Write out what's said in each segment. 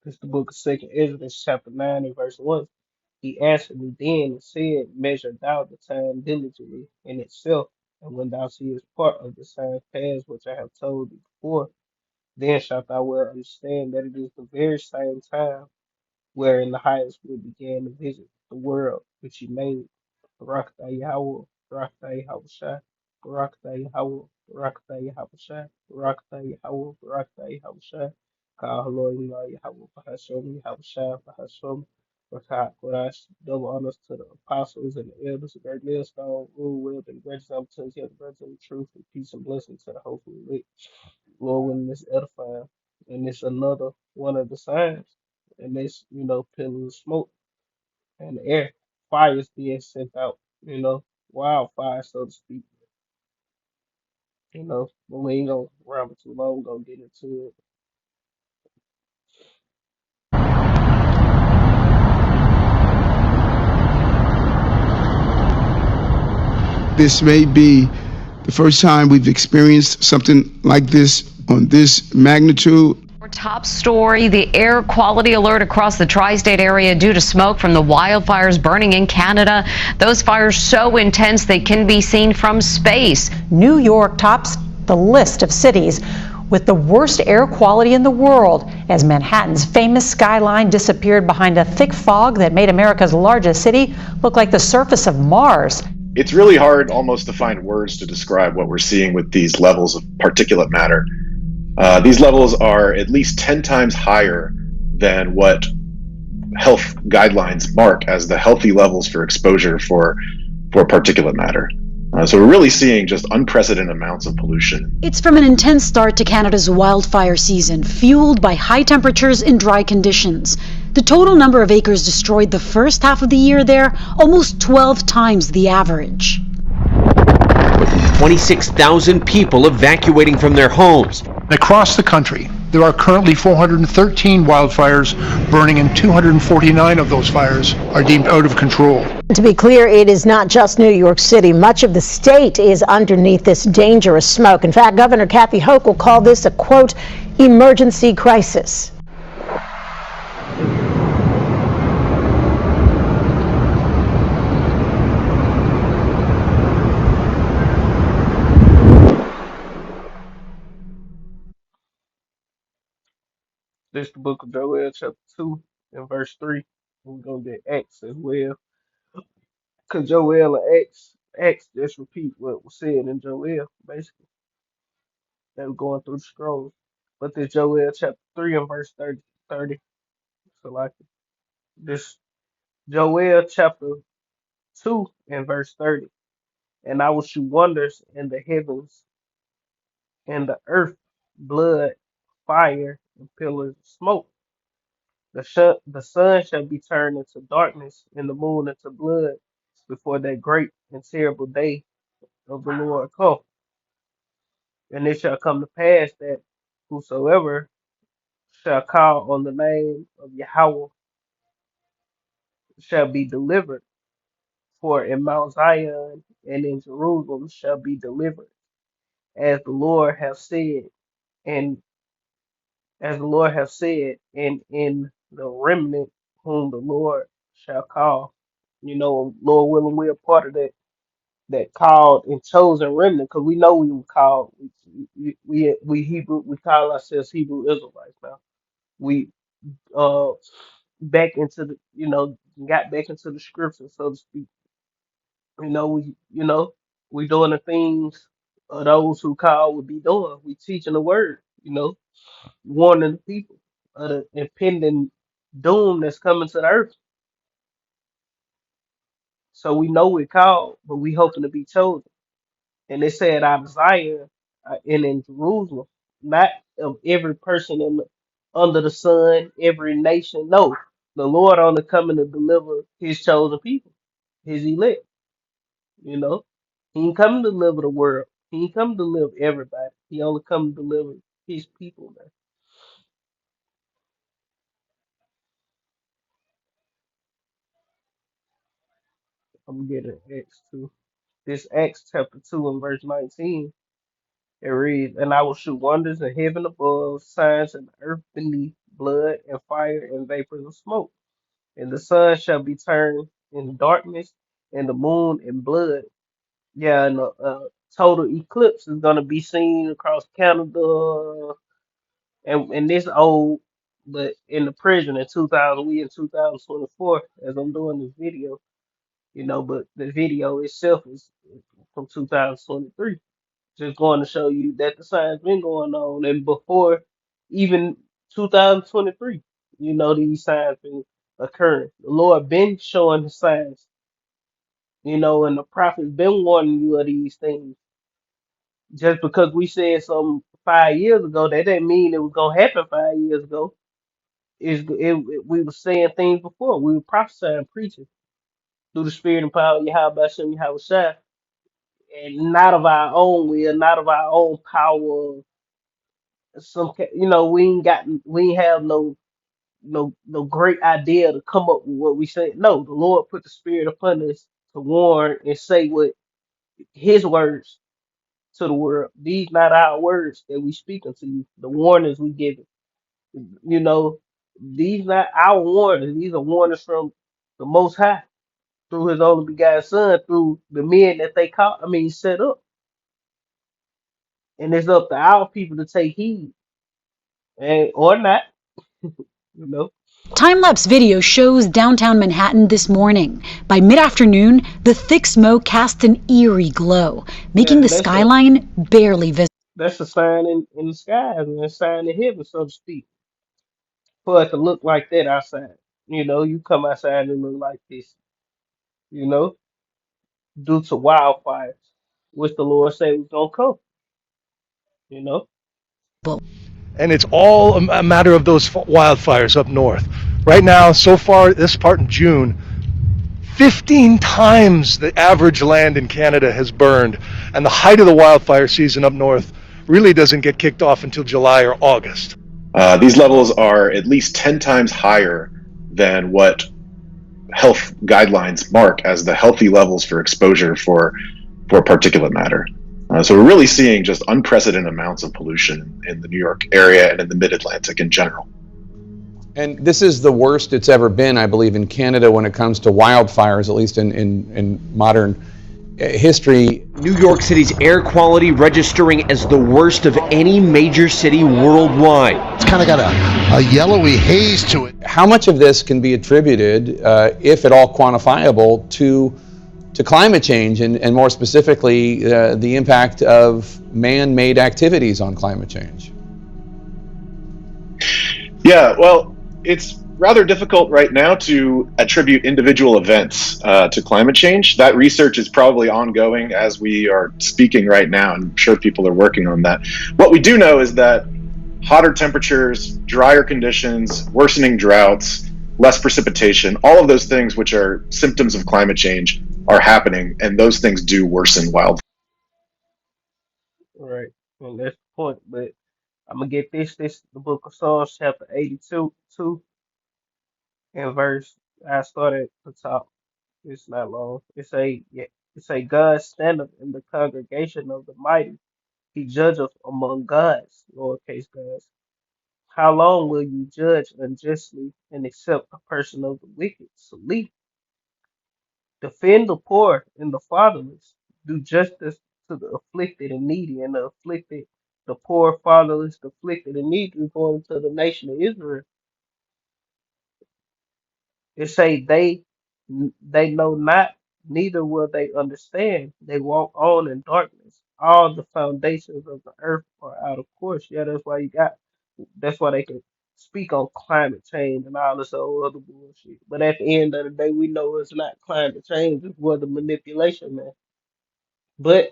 It's the book of Second Ezra, chapter 9 and verse 1. He answered me then and said, Measure thou the time diligently in itself, and when thou seest part of the signs past which I have told thee before, then shalt thou well understand that it is the very same time wherein the highest will began to visit the world which he made. Barakatah Yahweh, Barakatah Yahweh, Barakatah Yahweh, Barakatah Yahweh, Barakatah Yahweh, Barakatah Yahweh, Ka Halo Yahweh, Bahashom Yahweh, Bahashom, Rakat Kodash, double honors to the apostles and the elders of great millstone, rule with and great example to the brothers of the truth, and peace and blessing to the hopeful elect. Lord, when this edifying, and it's another one of the signs, and this, pillars of smoke and air, fire is being sent out, wildfire, so to speak, but we ain't gonna ramble too long, gonna get into it. This may be the first time we've experienced something like this on this magnitude. Our top story, the air quality alert across the tri-state area due to smoke from the wildfires burning in Canada. Those fires so intense they can be seen from space. New York tops the list of cities with the worst air quality in the world as Manhattan's famous skyline disappeared behind a thick fog that made America's largest city look like the surface of Mars. It's really hard almost to find words to describe what we're seeing with these levels of particulate matter. These levels are at least 10 times higher than what health guidelines mark as the healthy levels for exposure for particulate matter. So we're really seeing just unprecedented amounts of pollution. It's from an intense start to Canada's wildfire season, fueled by high temperatures and dry conditions. The total number of acres destroyed the first half of the year there, almost 12 times the average. 26,000 people evacuating from their homes. Across the country, there are currently 413 wildfires burning, and 249 of those fires are deemed out of control. To be clear, it is not just New York City. Much of the state is underneath this dangerous smoke. In fact, Governor Kathy Hochul called this a, quote, emergency crisis. This is the book of Joel, chapter 2, and verse 3. We're gonna get Acts as well. Because Joel and Acts just repeat what was said in Joel, basically. They were going through the scrolls. But this Joel chapter 3 and verse 30. So like this Joel chapter 2 and verse 30. And I will shew wonders in the heavens and the earth, blood, fire, and pillars of smoke. The sun shall be turned into darkness and the moon into blood before that great and terrible day of the Lord come. And it shall come to pass that whosoever shall call on the name of Yahweh shall be delivered. For in Mount Zion and in Jerusalem shall be delivered, as the Lord hath said, and as the Lord hath said, and in the remnant whom the Lord shall call. Lord willing, we're a part of that called and chosen remnant, because we know we were called. We Hebrew, we call ourselves Hebrew Israelites now. We uh back into the got back into the scripture, so to speak. We doing the things those who call would be doing. We teaching the word, warning the people of the impending doom that's coming to the earth. So we know we're called, but we hoping to be chosen. And they said out of Zion and in Jerusalem, not of every person under the sun, every nation. No, the Lord only coming to deliver His chosen people, His elect. You know, He ain't coming to deliver the world. He ain't come to deliver everybody. He only come to deliver His people. Man, I'm getting Acts 2. This Acts chapter 2 and verse 19. It reads, and I will show wonders in heaven above, signs in the earth beneath, blood and fire and vapors of smoke. And the sun shall be turned in darkness, and the moon in blood. Yeah, and total eclipse is gonna be seen across Canada, and this old, but in the present in 2000, we in 2024 as I'm doing this video, but the video itself is from 2023. Just going to show you that the signs been going on, and before even 2023, these signs been occurring. The Lord been showing the signs, and the prophets been warning you of these things. Just because we said something 5 years ago, that didn't mean it was gonna happen 5 years ago. We were saying things before. We were prophesying, preaching through the spirit and power of Yahweh Shem Yahweh Shai, and not of our own will, not of our own power. We ain't have no great idea to come up with what we said. No, the Lord put the spirit upon us to warn and say what His words to the world. These not our words that we speak unto you. The warnings we give it. You know, these not our warnings. These are warnings from the Most High through His only begotten Son, through the men that they call. Set up, and it's up to our people to take heed, and or not. You know. Time-lapse video shows downtown Manhattan this morning. By mid-afternoon, the thick smoke cast an eerie glow, making Yeah, the skyline barely visible. that's a sign in the skies and a sign in heaven, so to speak, for it to look like that outside. You come outside and it look like this. You know, due to wildfires, which the Lord said was gonna come. You know. And it's all a matter of those wildfires up north. Right now, so far, this part in June, 15 times the average land in Canada has burned, and the height of the wildfire season up north really doesn't get kicked off until July or August. These levels are at least 10 times higher than what health guidelines mark as the healthy levels for exposure for particulate matter. So we're really seeing just unprecedented amounts of pollution in the New York area and in the mid-Atlantic in general. And this is the worst it's ever been, I believe, in Canada when it comes to wildfires, at least in modern history. New York City's air quality registering as the worst of any major city worldwide. It's kind of got a yellowy haze to it. How much of this can be attributed, if at all quantifiable, to climate change, and more specifically, the impact of man-made activities on climate change? Yeah, well, it's rather difficult right now to attribute individual events to climate change. That research is probably ongoing as we are speaking right now, and I'm sure people are working on that. What we do know is that hotter temperatures, drier conditions, worsening droughts, less precipitation, all of those things which are symptoms of climate change are happening, and those things do worsen wildfire. Right. And that's the point. But I'm gonna get this the book of Psalms, chapter 82, 2, and verse. I started at the top. It's not long. It say God standeth in the congregation of the mighty. He judgeth among gods, lowercase gods. How long will you judge unjustly and accept a person of the wicked? Sleep. Defend the poor and the fatherless. Do justice to the afflicted and needy, and the afflicted, the poor, fatherless, the afflicted and needy, going to the nation of Israel. It say they know not, neither will they understand. They walk on in darkness. All the foundations of the earth are out of course. Yeah, that's why they can speak on climate change and all this old other bullshit. But at the end of the day, we know it's not climate change, it's weather manipulation, man. But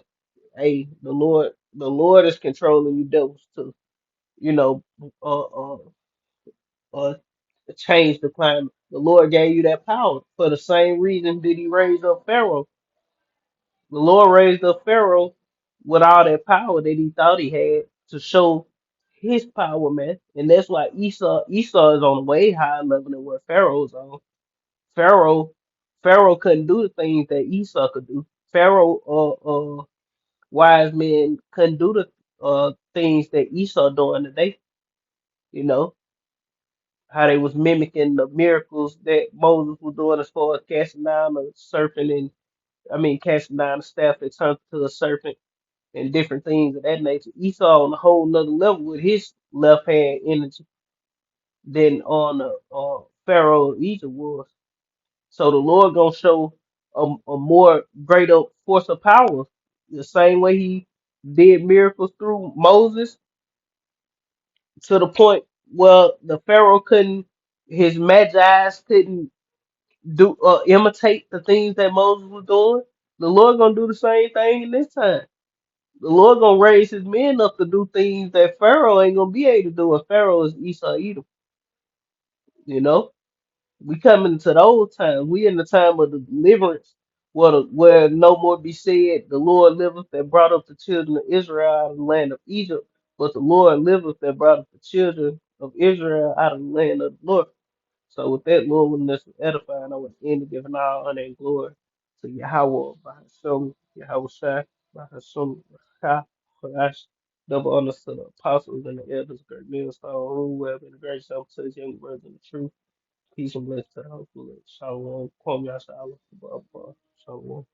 hey, the Lord is controlling you devils to, you know, uh uh uh change the climate. The Lord gave you that power. For the same reason did he raise up Pharaoh. The Lord raised up Pharaoh with all that power that he thought he had to show his power, man. And that's why Esau is on a way higher level than what Pharaoh's on. Pharaoh Pharaoh couldn't do the things that Esau could do. Pharaoh wise men couldn't do the things that Esau doing today, you know. how they was mimicking the miracles that Moses was doing as far as casting down the serpent and casting down the staff that turned to a serpent and different things of that nature. Esau on a whole nother level with his left hand energy than on Pharaoh of Egypt was. So the Lord gonna show a more greater force of power, the same way He did miracles through Moses to the point where the Pharaoh couldn't, his magi's couldn't do imitate the things that Moses was doing. The Lord gonna do the same thing in this time. The Lord gonna raise His men up to do things that Pharaoh ain't gonna be able to do. And Pharaoh is Esau Edom, you know. We coming to those times. We in the time of the deliverance, where no more be said, the Lord liveth that brought up the children of Israel out of the land of Egypt, but the Lord liveth that brought up the children of Israel out of the land of the Lord. So with that, Lord, when this was edifying, I would end it giving all honor and glory to Yahweh by Hashem, Yahweh Shai, by Hashem, Ha, Kodash, double honors to the apostles and the elders, great millstone, rule web, and the great self to the young birds in the truth. Peace and blessings to the whole Shalom. Kwam Yasha Allah. Shalom.